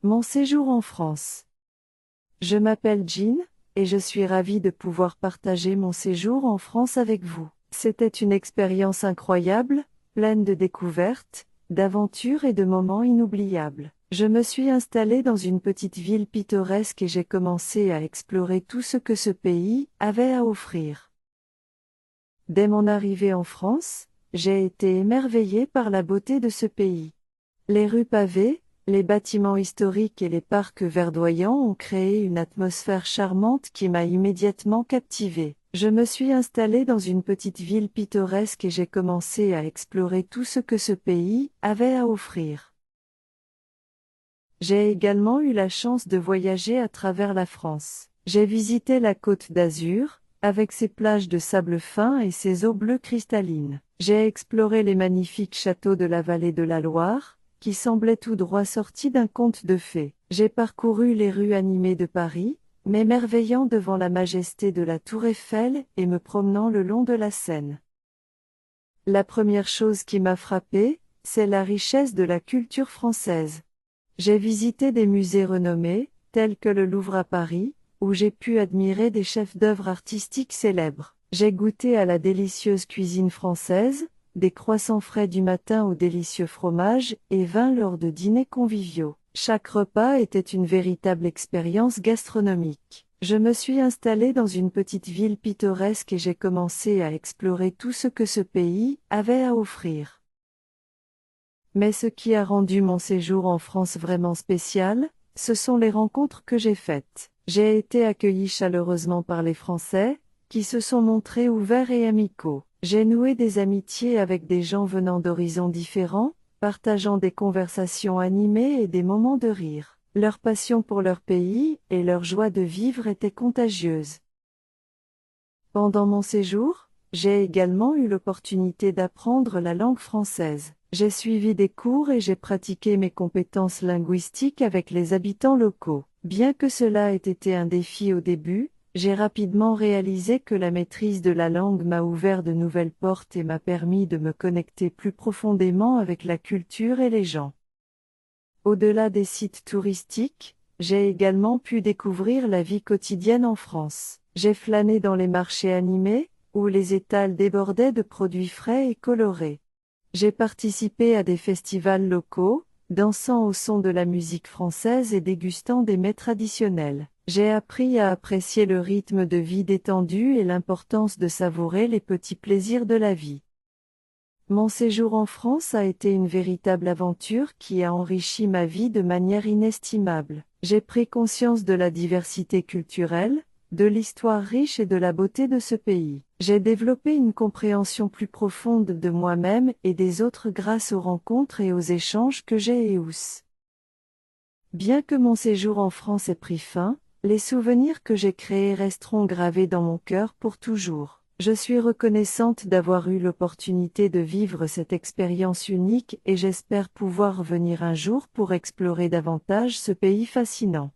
Mon séjour en France. Je m'appelle Jean, et je suis ravie de pouvoir partager mon séjour en France avec vous. C'était une expérience incroyable, pleine de découvertes, d'aventures et de moments inoubliables. Je me suis installée dans une petite ville pittoresque et j'ai commencé à explorer tout ce que ce pays avait à offrir. Dès mon arrivée en France, j'ai été émerveillée par la beauté de ce pays. Les rues pavées, les bâtiments historiques et les parcs verdoyants ont créé une atmosphère charmante qui m'a immédiatement captivée. Je me suis installée dans une petite ville pittoresque et j'ai commencé à explorer tout ce que ce pays avait à offrir. J'ai également eu la chance de voyager à travers la France. J'ai visité la Côte d'Azur, avec ses plages de sable fin et ses eaux bleues cristallines. J'ai exploré les magnifiques châteaux de la vallée de la Loire, qui semblaient tout droit sortis d'un conte de fées. J'ai parcouru les rues animées de Paris, m'émerveillant devant la majesté de la Tour Eiffel et me promenant le long de la Seine. La première chose qui m'a frappée, c'est la richesse de la culture française. J'ai visité des musées renommés, tels que le Louvre à Paris, où j'ai pu admirer des chefs-d'œuvre artistiques célèbres. J'ai goûté à la délicieuse cuisine française, des croissants frais du matin au délicieux fromage et vin lors de dîners conviviaux. Chaque repas était une véritable expérience gastronomique. Je me suis installée dans une petite ville pittoresque et j'ai commencé à explorer tout ce que ce pays avait à offrir. Mais ce qui a rendu mon séjour en France vraiment spécial, ce sont les rencontres que j'ai faites. J'ai été accueillie chaleureusement par les Français, qui se sont montrés ouverts et amicaux. J'ai noué des amitiés avec des gens venant d'horizons différents, partageant des conversations animées et des moments de rire. Leur passion pour leur pays et leur joie de vivre étaient contagieuses. Pendant mon séjour, j'ai également eu l'opportunité d'apprendre la langue française. J'ai suivi des cours et j'ai pratiqué mes compétences linguistiques avec les habitants locaux. Bien que cela ait été un défi au début, j'ai rapidement réalisé que la maîtrise de la langue m'a ouvert de nouvelles portes et m'a permis de me connecter plus profondément avec la culture et les gens. Au-delà des sites touristiques, j'ai également pu découvrir la vie quotidienne en France. J'ai flâné dans les marchés animés, où les étals débordaient de produits frais et colorés. J'ai participé à des festivals locaux, dansant au son de la musique française et dégustant des mets traditionnels. J'ai appris à apprécier le rythme de vie détendu et l'importance de savourer les petits plaisirs de la vie. Mon séjour en France a été une véritable aventure qui a enrichi ma vie de manière inestimable. J'ai pris conscience de la diversité culturelle, de l'histoire riche et de la beauté de ce pays. J'ai développé une compréhension plus profonde de moi-même et des autres grâce aux rencontres et aux échanges que j'ai eus. Bien que mon séjour en France ait pris fin, les souvenirs que j'ai créés resteront gravés dans mon cœur pour toujours. Je suis reconnaissante d'avoir eu l'opportunité de vivre cette expérience unique et j'espère pouvoir revenir un jour pour explorer davantage ce pays fascinant.